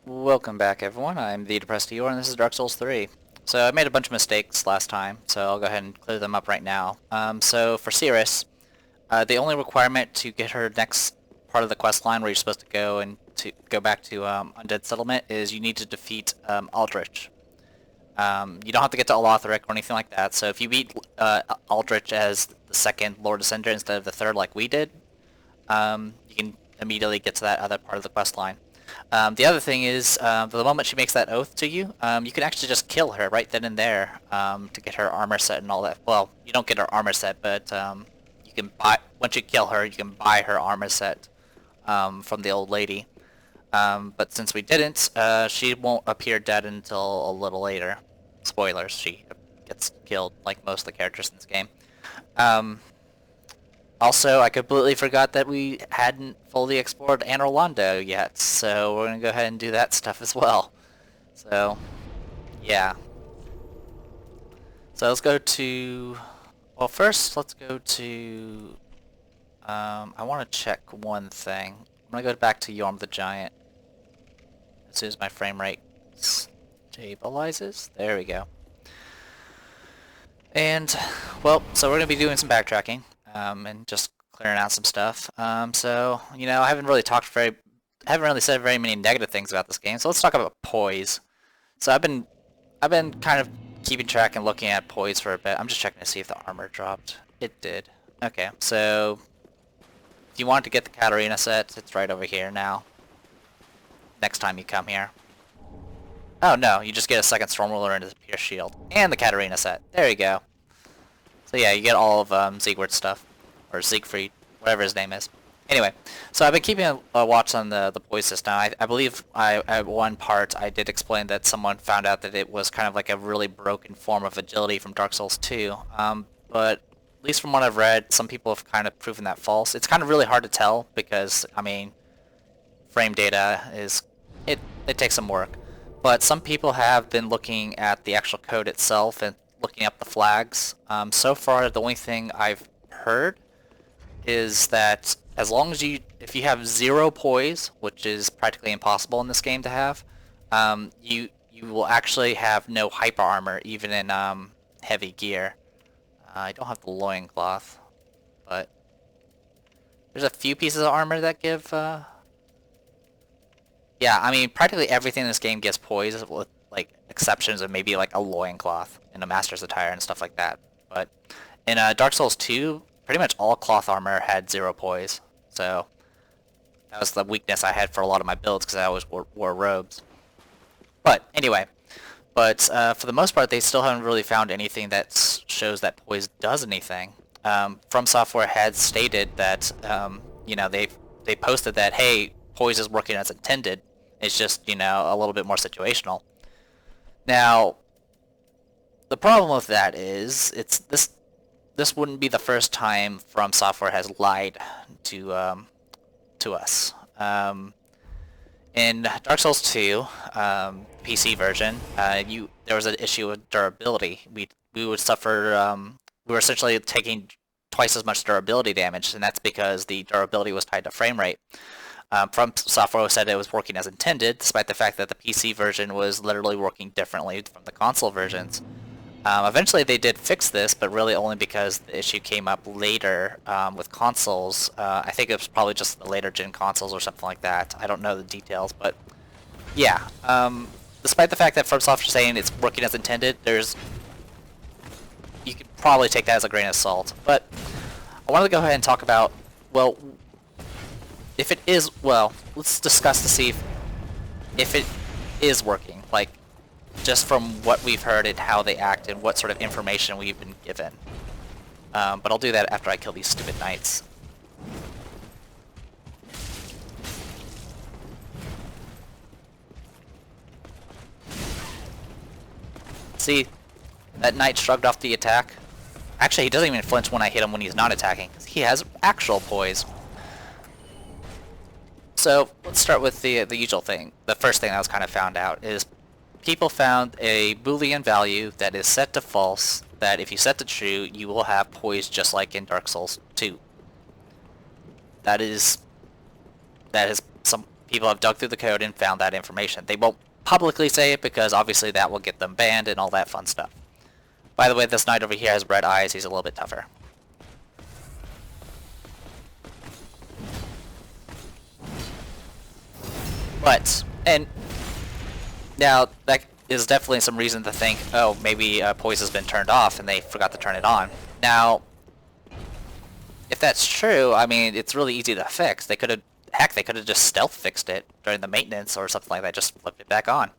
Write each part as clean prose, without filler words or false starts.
Welcome back, everyone. I'm the Depressed Eeyore, and this is Dark Souls 3. So I made a bunch of mistakes last time, so I'll go ahead and clear them up right now. So for Cirrus, the only requirement to get her next part of the quest line where you're supposed to go and to go back to Undead Settlement is you need to defeat Aldrich. You don't have to get to Alothric or anything like that, so if you beat Aldrich as the second Lord Ascender instead of the third like we did, you can immediately get to that other part of the quest line. The other thing is, the moment she makes that oath to you, you can actually just kill her right then and there to get her armor set and all that. Well, you don't get her armor set, but you can buy. Once you kill her, you can buy her armor set from the old lady. But since we didn't, she won't appear dead until a little later. Spoilers: she gets killed like most of the characters in this game. Also, I completely forgot that we hadn't fully explored Anor Londo yet, so we're gonna go ahead and do that stuff as well. So, yeah. So let's go to... Well, first, let's go to... I want to check one thing. I'm gonna go back to Yorm the Giant as soon as my frame rate stabilizes. There we go. And, well, so we're gonna be doing some backtracking. And just clearing out some stuff. So, you know, I haven't really said very many negative things about this game. So let's talk about poise. So I've been kind of keeping track and looking at poise for a bit. I'm just checking to see if the armor dropped. It did. Okay, so if you want to get the Katarina set, it's right over here now. Next time you come here. Oh no, you just get a second Storm Ruler and a Pierce Shield. And the Katarina set. There you go. So yeah, you get all of Siegward's stuff. Or Siegfried, whatever his name is. Anyway, so I've been keeping a watch on the poise system. I believe at one part I did explain that someone found out that it was kind of like a really broken form of agility from Dark Souls 2. But at least from what I've read, some people have kind of proven that false. It's kind of really hard to tell because, I mean, frame data is... It takes some work. But some people have been looking at the actual code itself and looking up the flags. So far, the only thing I've heard is that as long as if you have 0 poise, which is practically impossible in this game to have, you will actually have no hyper armor even in heavy gear. I don't have the loincloth, but there's a few pieces of armor that give. Yeah, I mean practically everything in this game gives poise, with like exceptions of maybe like a loincloth and a master's attire and stuff like that. But in Dark Souls 2. Pretty much all cloth armor had 0 poise, so that was the weakness I had for a lot of my builds because I always wore robes. But anyway, for the most part, they still haven't really found anything that shows that poise does anything. From Software had stated that you know they posted that hey, poise is working as intended. It's just, you know, a little bit more situational. Now, the problem with that is this wouldn't be the first time From Software has lied to us. In Dark Souls 2, PC version, there was an issue with durability. We would suffer. We were essentially taking twice as much durability damage, and that's because the durability was tied to frame rate. From Software said it was working as intended, despite the fact that the PC version was literally working differently from the console versions. Eventually they did fix this, but really only because the issue came up later with consoles. I think it was probably just the later gen consoles or something like that. I don't know the details, but yeah. Despite the fact that FromSoft is saying it's working as intended, you could probably take that as a grain of salt. But I wanted to go ahead and talk about, well, if it is, well, let's discuss to see if it is working. Like, just from what we've heard and how they act and what sort of information we've been given. But I'll do that after I kill these stupid knights. See, that knight shrugged off the attack. Actually, he doesn't even flinch when I hit him when he's not attacking, because he has actual poise. So, let's start with the usual thing. The first thing that was kind of found out is people found a Boolean value that is set to false, that if you set to true, you will have poise just like in Dark Souls 2. That is some people have dug through the code and found that information. They won't publicly say it because obviously that will get them banned and all that fun stuff. By the way, this knight over here has red eyes. He's a little bit tougher. But, and now that is definitely some reason to think, oh, maybe poise has been turned off and they forgot to turn it on. Now, if that's true, I mean, it's really easy to fix. They could have, heck, they could have just stealth fixed it during the maintenance or something like that, just flipped it back on.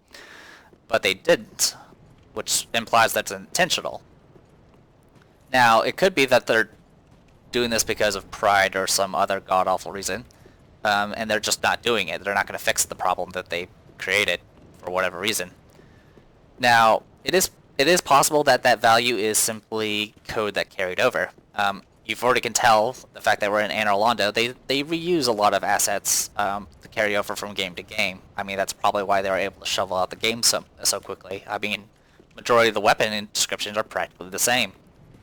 But they didn't, which implies that's intentional. Now, it could be that they're doing this because of pride or some other god-awful reason, and they're just not doing it. They're not going to fix the problem that they created for whatever reason. Now, it is possible that that value is simply code that carried over. You've already can tell the fact that we're in Anor Londo, they reuse a lot of assets to carry over from game to game. I mean, that's probably why they were able to shovel out the game so quickly. I mean, majority of the weapon descriptions are practically the same.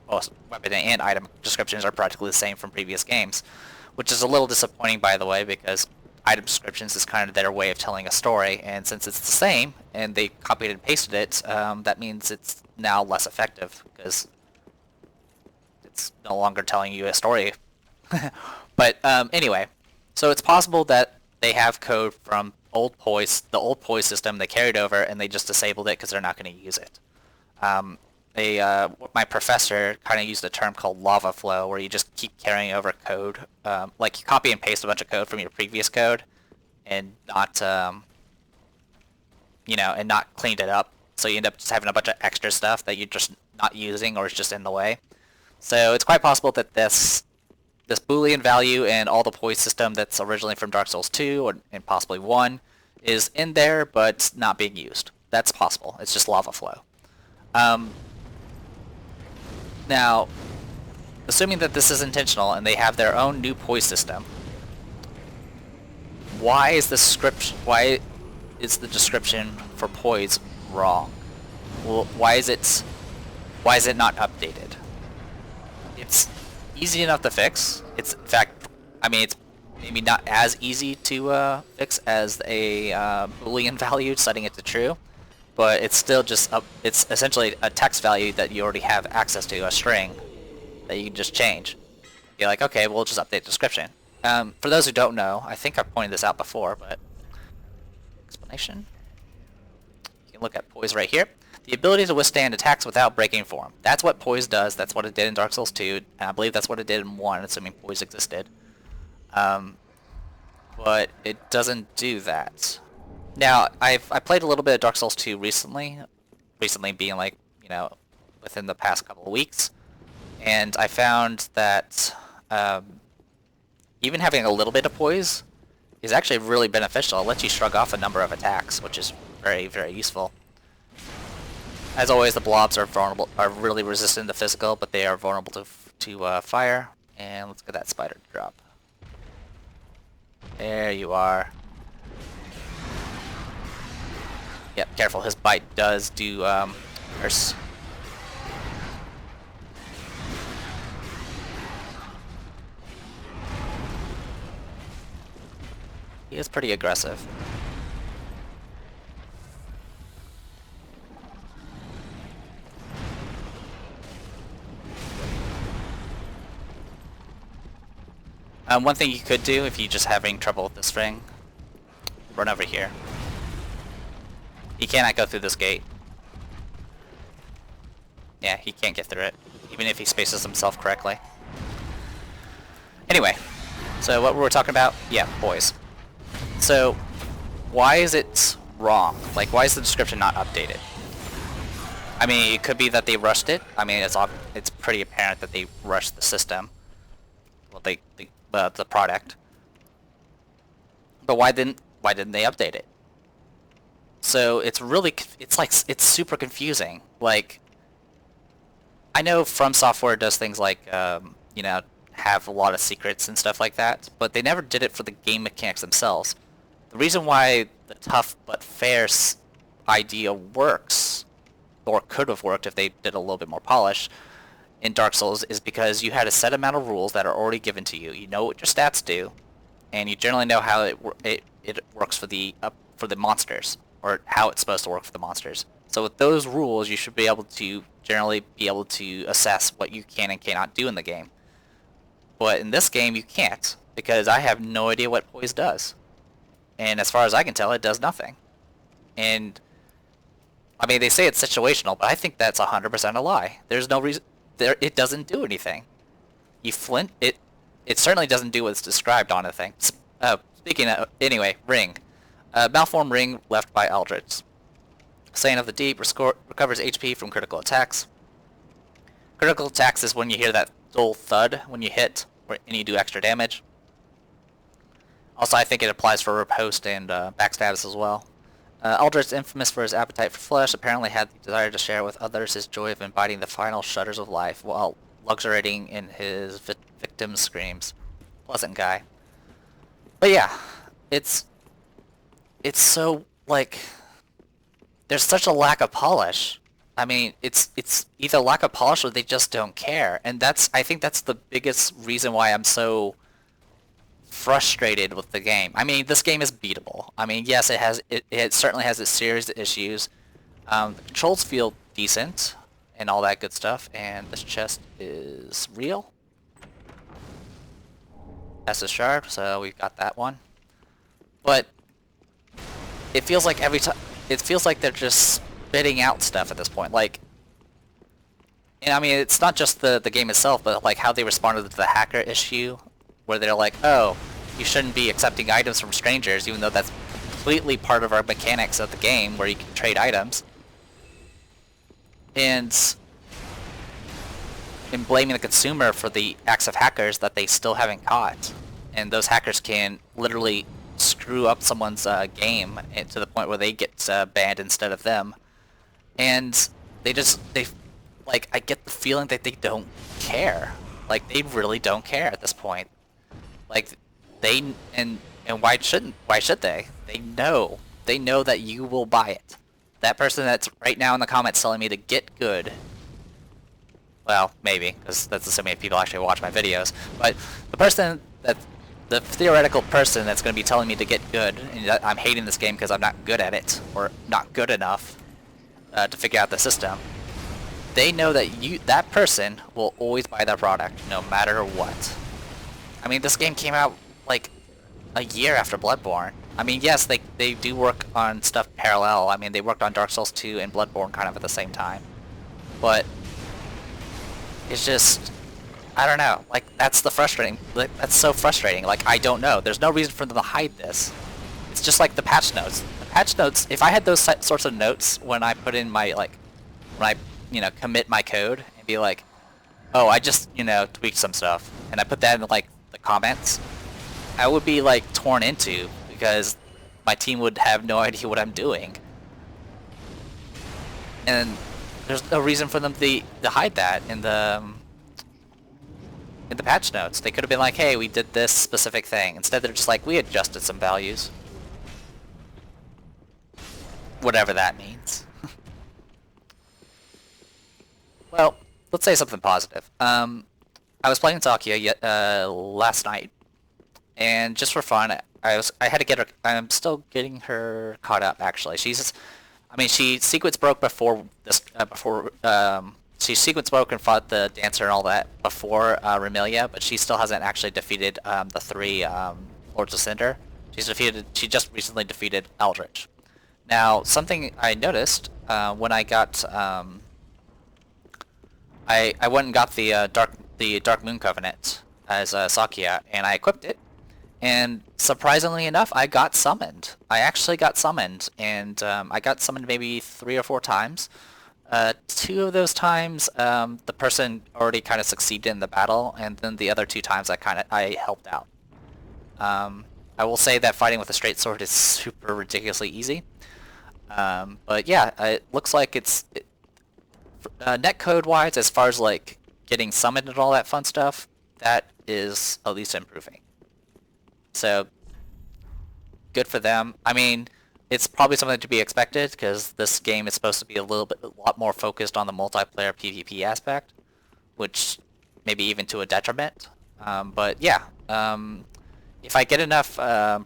Most weapon and item descriptions are practically the same from previous games, which is a little disappointing, by the way, because item descriptions is kind of their way of telling a story, and since it's the same and they copied and pasted it, that means it's now less effective because it's no longer telling you a story. But anyway, so it's possible that they have code from the old poise system they carried over, and they just disabled it because they're not going to use it. My professor kind of used a term called lava flow, where you just keep carrying over code, like you copy and paste a bunch of code from your previous code, and not, and not cleaned it up. So you end up just having a bunch of extra stuff that you're just not using or is just in the way. So it's quite possible that this Boolean value and all the poise system that's originally from Dark Souls 2 and possibly 1 is in there, but not being used. That's possible. It's just lava flow. Now, assuming that this is intentional and they have their own new poise system, why is the description for poise wrong? Well, why is it not updated? It's easy enough to fix. It's, in fact, I mean, it's maybe not as easy to fix as a Boolean value, setting it to true, but it's still just it's essentially a text value that you already have access to, a string that you can just change. You're like, okay, we'll just update the description. For those who don't know, I think I've pointed this out before, but explanation. You can look at poise right here. The ability to withstand attacks without breaking form. That's what poise does. That's what it did in Dark Souls 2. And I believe that's what it did in 1, assuming poise existed. But it doesn't do that. Now, I played a little bit of Dark Souls 2 recently being like, within the past couple of weeks, and I found that even having a little bit of poise is actually really beneficial. It lets you shrug off a number of attacks, which is very, very useful. As always, the blobs are really resistant to physical, but they are vulnerable to fire. And let's get that spider to drop. There you are. Yep, careful, his bite does do curse. He is pretty aggressive. One thing you could do if you're just having trouble with the string, run over here. He cannot go through this gate. Yeah, he can't get through it, even if he spaces himself correctly. Anyway, so what were we talking about? Yeah, poise. So, why is it wrong? Like, why is the description not updated? I mean, it could be that they rushed it. I mean, it's pretty apparent that they rushed the system. Well, the product. But why didn't they update it? So it's super confusing. Like, I know From Software does things like have a lot of secrets and stuff like that, but they never did it for the game mechanics themselves. The reason why the tough but fair idea works, or could have worked if they did a little bit more polish in Dark Souls, is because you had a set amount of rules that are already given to you. You know what your stats do, and you generally know how it it works for the monsters, or how it's supposed to work for the monsters. So with those rules, you should be able to generally be able to assess what you can and cannot do in the game. But in this game, you can't, because I have no idea what poise does. And as far as I can tell, it does nothing. And I mean, they say it's situational, but I think that's 100% a lie. There's no reason there. It doesn't do anything. You flint it. It certainly doesn't do what's described on the thing. Speaking of, anyway, ring. Malformed ring left by Eldritch. Saint of the Deep recovers HP from critical attacks. Critical attacks is when you hear that dull thud when you hit, and you do extra damage. Also, I think it applies for riposte and backstabs as well. Eldritch, infamous for his appetite for flesh, apparently had the desire to share with others his joy of imbibing the final shudders of life while luxuriating in his victim's screams. Pleasant guy. But yeah, it's so, like, there's such a lack of polish. I mean, it's either lack of polish or they just don't care. And I think that's the biggest reason why I'm so frustrated with the game. I mean, this game is beatable. I mean, yes, it certainly has its serious issues. The controls feel decent and all that good stuff, and this chest is real. S is sharp, so we've got that one. But it feels like every time they're just spitting out stuff at this point. Like, and I mean, it's not just the game itself, but like how they responded to the hacker issue, where they're like, oh, you shouldn't be accepting items from strangers, even though that's completely part of our mechanics of the game, where you can trade items. And blaming the consumer for the acts of hackers that they still haven't caught. And those hackers can literally screw up someone's game to the point where they get banned instead of them. And I get the feeling that they don't care. Like, they really don't care at this point. Like, and why should they? They know that you will buy it. That person that's right now in the comments telling me to get good. Well, maybe, because that's assuming people actually watch my videos. But the theoretical person that's going to be telling me to get good, and that I'm hating this game because I'm not good at it, or not good enough to figure out the system, they know that that person will always buy their product, no matter what. I mean, this game came out like a year after Bloodborne. I mean, yes, they do work on stuff parallel. I mean, they worked on Dark Souls 2 and Bloodborne kind of at the same time. But it's just, I don't know. Like, that's so frustrating. Like, I don't know. There's no reason for them to hide this. It's just like the patch notes. The patch notes, if I had those sorts of notes when I put in my, like, when I, commit my code and be like, oh, I just, tweaked some stuff, and I put that in, like, the comments, I would be, like, torn into, because my team would have no idea what I'm doing. And there's no reason for them to hide that in the patch notes. They could have been like, hey, we did this specific thing. Instead, they're just like, we adjusted some values. Whatever that means. Well, let's say something positive. I was playing Sakia last night, and just for fun, I had to get her. I'm still getting her caught up. Actually, she sequence broke before this. She sequence broke and fought the dancer and all that before Remelia, but she still hasn't actually defeated the 3 Lords of Cinder. She just recently defeated Eldritch. Now, something I noticed when I got I went and got the Dark Moon Covenant as Sakia, and I equipped it. And surprisingly enough, I got summoned. I actually got summoned, and I got summoned maybe 3 or 4 times. 2 of those times, the person already kind of succeeded in the battle, and then the other 2 times I helped out. I will say that fighting with a straight sword is super ridiculously easy. But yeah, it looks like netcode-wise, as far as like getting summoned and all that fun stuff, that is at least improving. So, good for them. I mean, it's probably something to be expected, because this game is supposed to be a lot more focused on the multiplayer PvP aspect, which maybe even to a detriment. But yeah, If I get enough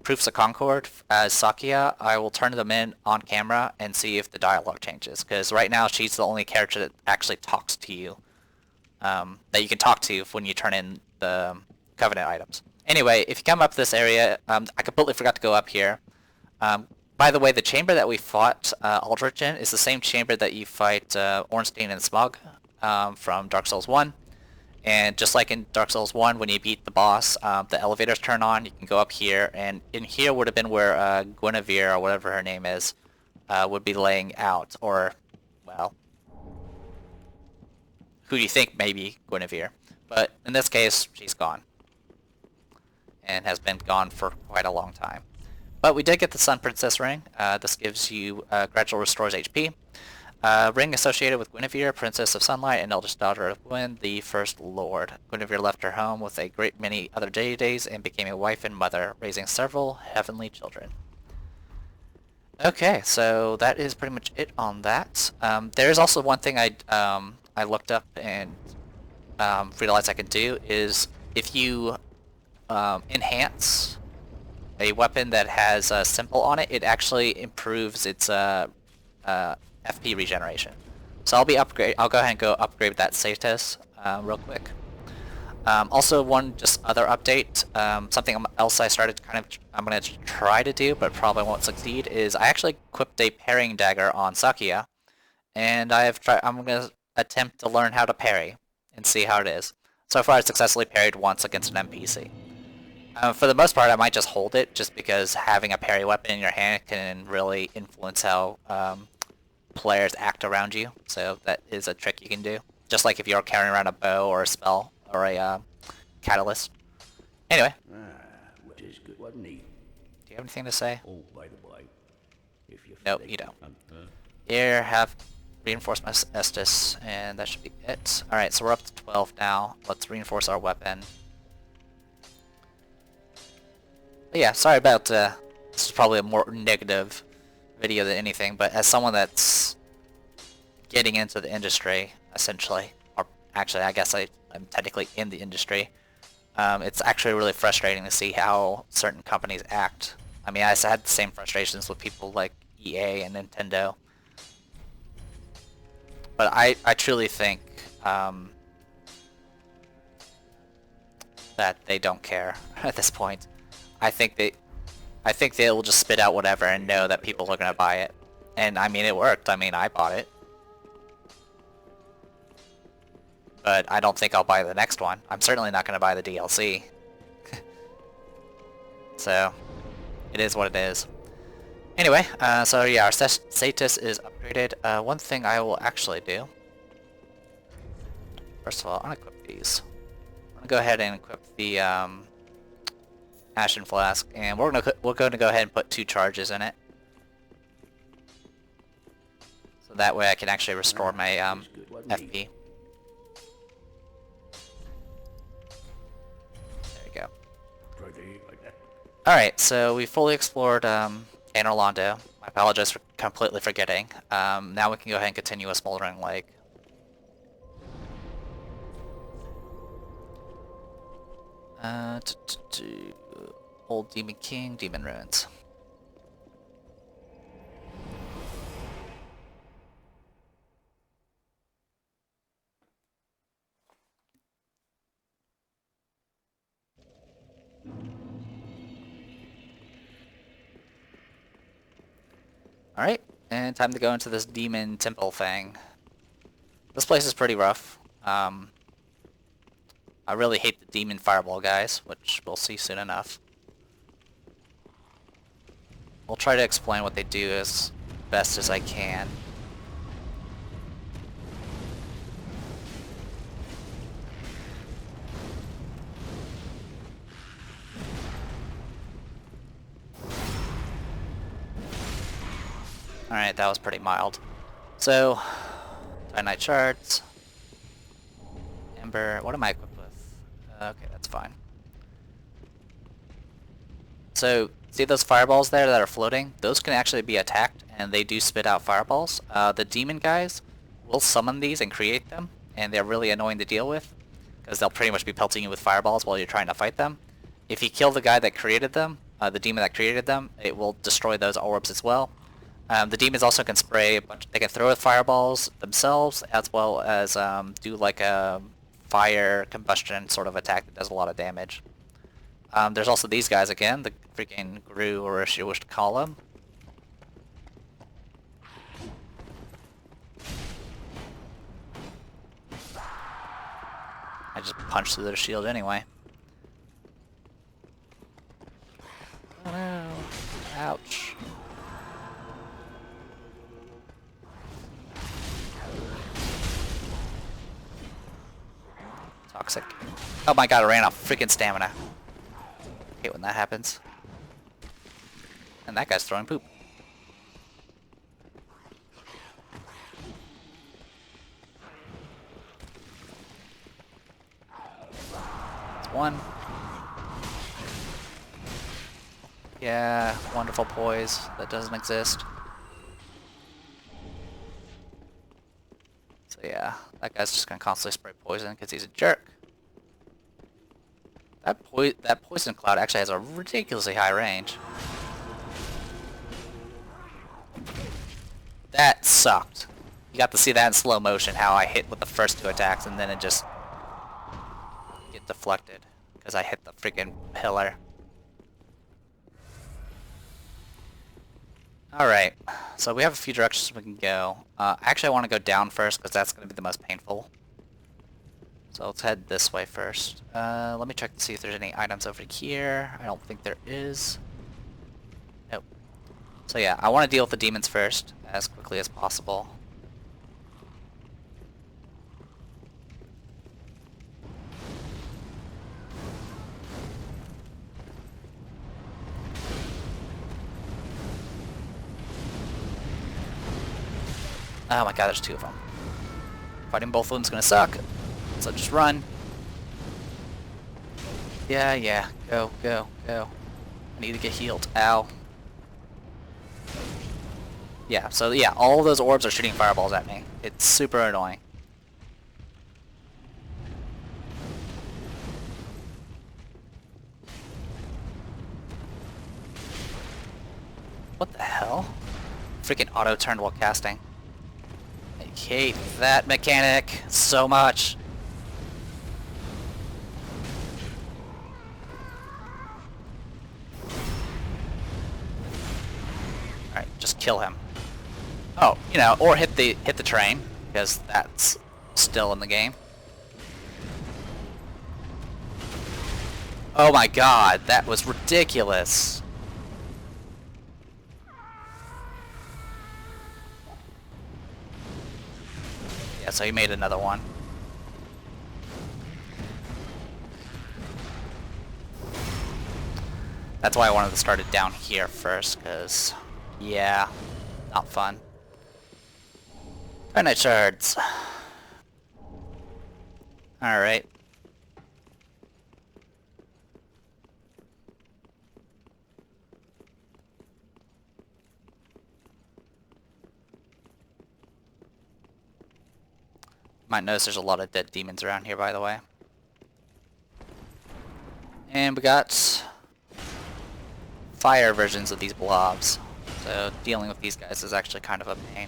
proofs of Concord as Sakia, I will turn them in on camera and see if the dialogue changes. Because right now she's the only character that actually talks to you, that you can talk to when you turn in the Covenant items. Anyway, if you come up this area, I completely forgot to go up here. By the way, the chamber that we fought Aldrich in is the same chamber that you fight Ornstein and Smug from Dark Souls 1. And just like in Dark Souls 1, when you beat the boss, the elevators turn on, you can go up here, and in here would have been where Guinevere, or whatever her name is, would be laying out, or, well, who do you think may be Guinevere? But in this case, she's gone, and has been gone for quite a long time. But we did get the Sun Princess ring. This gives you gradual restores HP. Ring associated with Guinevere, Princess of Sunlight, and eldest daughter of Gwyn, the First Lord. Guinevere left her home with a great many other deities and became a wife and mother, raising several heavenly children. Okay, so that is pretty much it on that. There is also one thing I looked up and realized I could do is if you enhance a weapon that has a symbol on it, it actually improves its FP regeneration. So I'll go ahead and go upgrade that status real quick. Also, one just other update, something else I started I'm gonna try to do, but probably won't succeed, is I actually equipped a parrying dagger on Sakia, and I'm gonna attempt to learn how to parry and see how it is. So far, I successfully parried once against an NPC. For the most part, I might just hold it, just because having a parry weapon in your hand can really influence how players act around you, so that is a trick you can do. Just like if you're carrying around a bow or a spell or a catalyst. Anyway. Which is good. What neat. Do you have anything to say? Oh, by the way, if you nope, you don't. Here, have reinforced my Estus, and that should be it. Alright, so we're up to 12 now. Let's reinforce our weapon. But yeah, sorry about, this is probably a more negative video than anything, but as someone that's getting into the industry, essentially, or actually I guess I'm technically in the industry, it's actually really frustrating to see how certain companies act. I mean, I had the same frustrations with people like EA and Nintendo, but I truly think that they don't care at this point. I think they will just spit out whatever and know that people are gonna buy it. And I mean, it worked. I mean, I bought it. But I don't think I'll buy the next one. I'm certainly not gonna buy the DLC. So, it is what it is. Anyway, so yeah, our status is upgraded. One thing I will actually do. First of all, unequip these. I'm gonna go ahead and equip the Ashen Flask, and we're going to go ahead and put 2 charges in it. So that way I can actually restore my FP. There we go. Alright, so we fully explored Anor Londo. I apologize for completely forgetting. Now we can go ahead and continue with Smouldering Lake. Old Demon King, Demon Ruins. Alright, and time to go into this demon temple thing. This place is pretty rough. I really hate the demon fireball guys, which we'll see soon enough. We'll try to explain what they do as best as I can. Alright, that was pretty mild. So, Dynamite Shards. Ember, what am I equipped with? Okay, that's fine. So, see those fireballs there that are floating? Those can actually be attacked, and they do spit out fireballs. The demon guys will summon these and create them, and they're really annoying to deal with, because they'll pretty much be pelting you with fireballs while you're trying to fight them. if you kill the guy that created them, the demon that created them, it will destroy those orbs as well. The demons also can spray a bunch. They can throw fireballs themselves, as well as do like a fire combustion sort of attack that does a lot of damage. There's also these guys again, the freaking Gru, or as you wish to call them. I just punched through their shield anyway. Oh no! Ouch! Toxic. Oh my god, I ran out of freaking stamina. I hate when that happens. And that guy's throwing poop. It's one. Yeah, wonderful poise that doesn't exist. So yeah, that guy's just gonna constantly spray poison because he's a jerk. That poison cloud actually has a ridiculously high range. That sucked. You got to see that in slow motion, how I hit with the first two attacks and then it just get deflected because I hit the freaking pillar. Alright, so we have a few directions we can go. Actually, I want to go down first because that's going to be the most painful. So let's head this way first. Let me check to see if there's any items over here. I don't think there is. Nope. So yeah, I want to deal with the demons first, as quickly as possible. Oh my god, there's two of them. Fighting both of them's gonna suck. So just run. Yeah. Go. I need to get healed. Ow. Yeah, so yeah, all of those orbs are shooting fireballs at me. It's super annoying. What the hell? Freaking auto-turned while casting. I hate that mechanic so much. Alright, just kill him. Oh, you know, or hit the train, because that's still in the game. Oh my god, that was ridiculous. Yeah, so he made another one. That's why I wanted to start it down here first, because, yeah, not fun. Granite shards. Alright. Might notice there's a lot of dead demons around here, by the way. And we got fire versions of these blobs. So dealing with these guys is actually kind of a pain.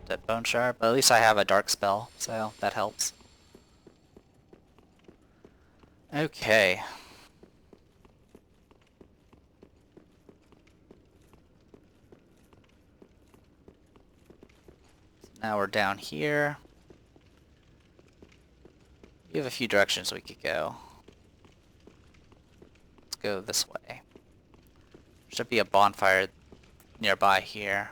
Dead bone shard, but at least I have a dark spell, so that helps. Okay. Now we're down here. We have a few directions we could go. Let's go this way. There should be a bonfire nearby here.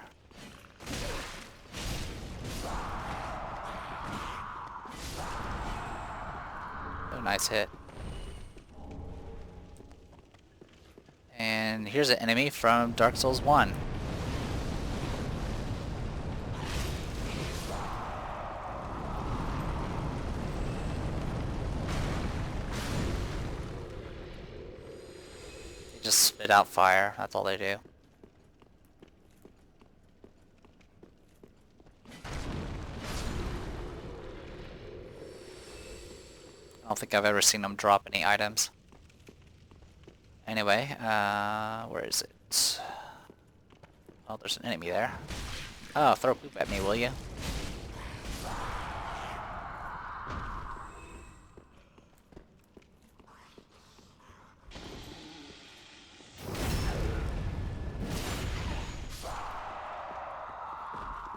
Oh, nice hit. And here's an enemy from Dark Souls 1. Just spit out fire, that's all they do. think I've ever seen them drop any items. Anyway, where is it? Oh, there's an enemy there. Oh, throw poop at me, will you?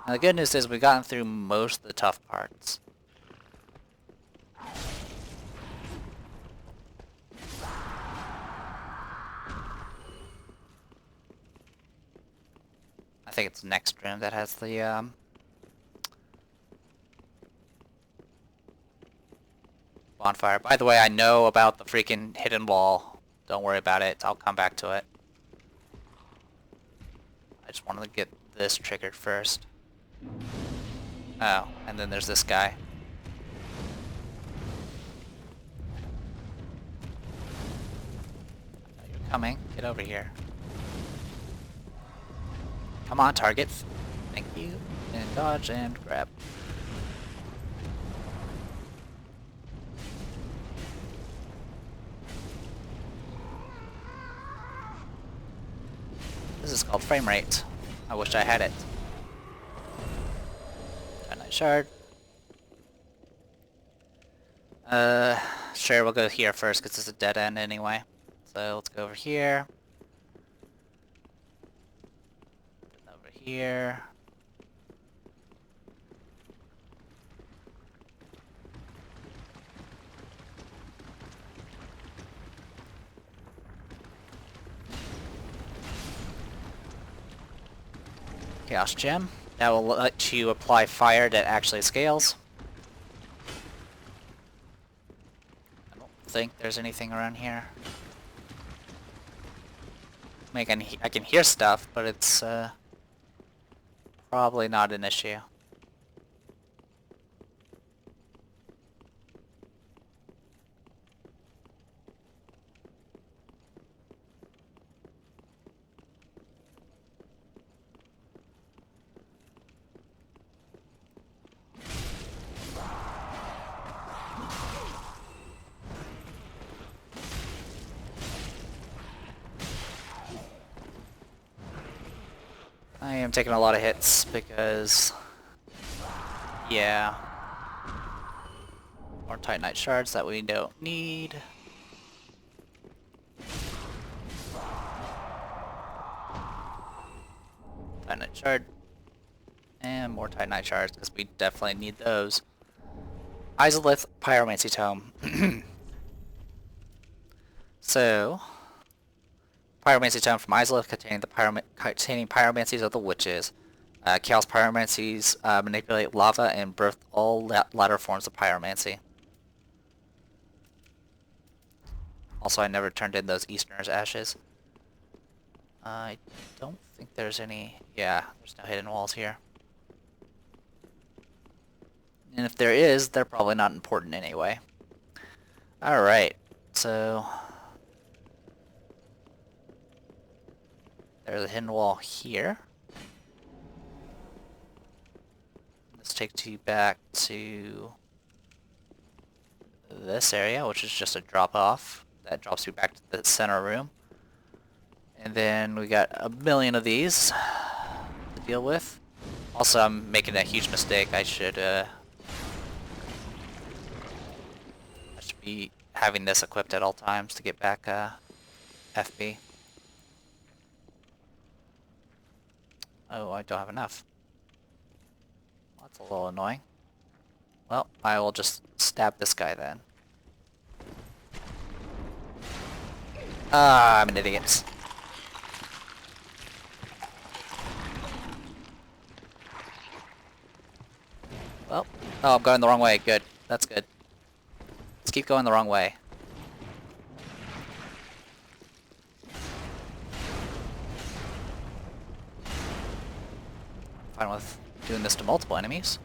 Now, the good news is we've gotten through most of the tough parts. I think it's the next room that has the bonfire. By the way, I know about the freaking hidden wall. Don't worry about it. I'll come back to it. I just wanted to get this triggered first. Oh, and then there's this guy. You're coming. Get over here. Come on, target. Thank you. And dodge and grab. This is called frame rate. I wish I had it. Night shard. Sure, we'll go here first because it's a dead end anyway. So let's go over here. Then over here. Chaos Gem. That will let you apply fire that actually scales. I don't think there's anything around here. I mean, I can hear stuff, but it's probably not an issue. I am taking a lot of hits because, yeah, more Titanite shards that we don't need. Titanite shard. And more Titanite shards because we definitely need those. Izolith Pyromancy Tome. So, Pyromancy Tome from Izolith containing pyromancies of the witches. Chaos pyromancies manipulate lava and birth all latter forms of pyromancy. Also, I never turned in those Easterner's ashes. I don't think there's any... Yeah, there's no hidden walls here. And if there is, they're probably not important anyway. Alright, so... There's a hidden wall here. This takes you back to this area, which is just a drop-off. That drops you back to the center room. And then we got a million of these to deal with. Also, I'm making a huge mistake. I should be having this equipped at all times to get back FB. Oh, I don't have enough. That's a little annoying. Well, I will just stab this guy then. Ah, I'm an idiot. Well, oh, I'm going the wrong way. Good. That's good. Let's keep going the wrong way. Fine with doing this to multiple enemies.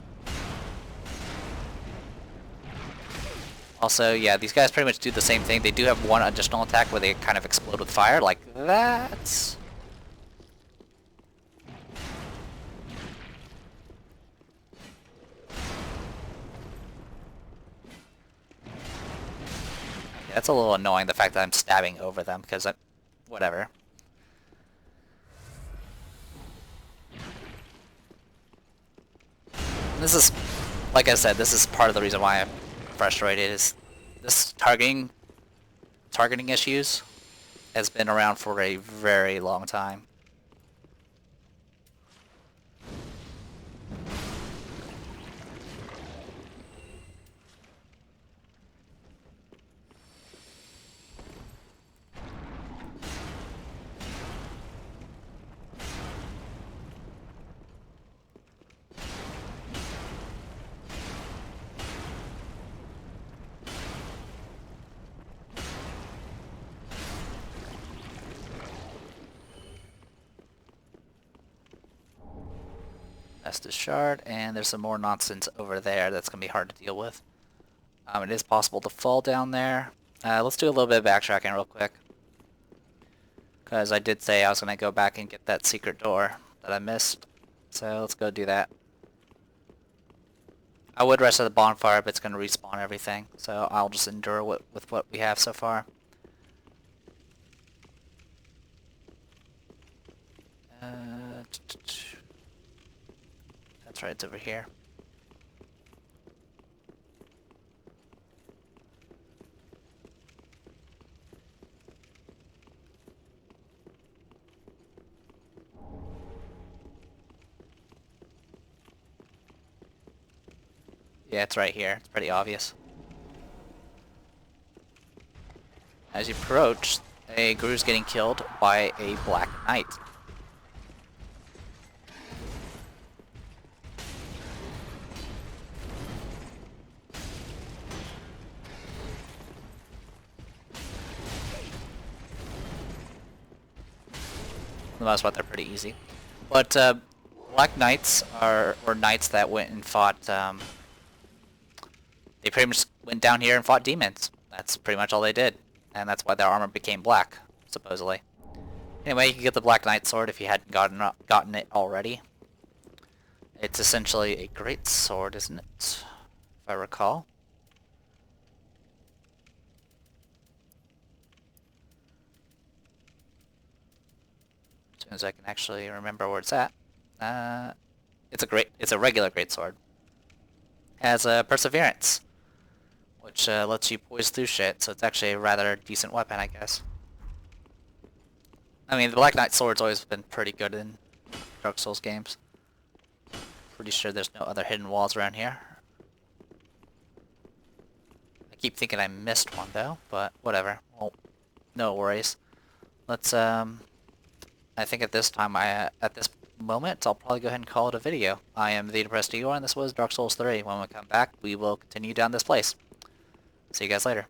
Also, yeah, these guys pretty much do the same thing. They do have one additional attack where they kind of explode with fire, like that. Yeah, it's a little annoying, the fact that I'm stabbing over them, because I... whatever. This is, like I said, this is part of the reason why I'm frustrated, is this targeting issues has been around for a very long time. That's the shard, and there's some more nonsense over there that's going to be hard to deal with. It is possible to fall down there. Let's do a little bit of backtracking real quick, because I did say I was going to go back and get that secret door that I missed. So let's go do that. I would rest at the bonfire, but it's going to respawn everything, so I'll just endure with what we have so far. That's right, it's over here. Yeah, it's right here. It's pretty obvious. As you approach, a Gru's getting killed by a Black Knight. For the most part, they're pretty easy. But Black Knights were knights that went and fought. They pretty much went down here and fought demons. That's pretty much all they did, and that's why their armor became black, supposedly. Anyway, you can get the Black Knight sword if you hadn't gotten it already. It's essentially a great sword, isn't it? If I recall. As soon as I can actually remember where it's at. It's a regular great sword. Has a perseverance, which lets you poise through shit, so it's actually a rather decent weapon, I guess. I mean, the Black Knight sword's always been pretty good in Dark Souls games. Pretty sure there's no other hidden walls around here. I keep thinking I missed one though, but whatever. Well, no worries. Let's I think at this moment, I'll probably go ahead and call it a video. I am the Depressed Igor, and this was Dark Souls 3. When we come back, we will continue down this place. See you guys later.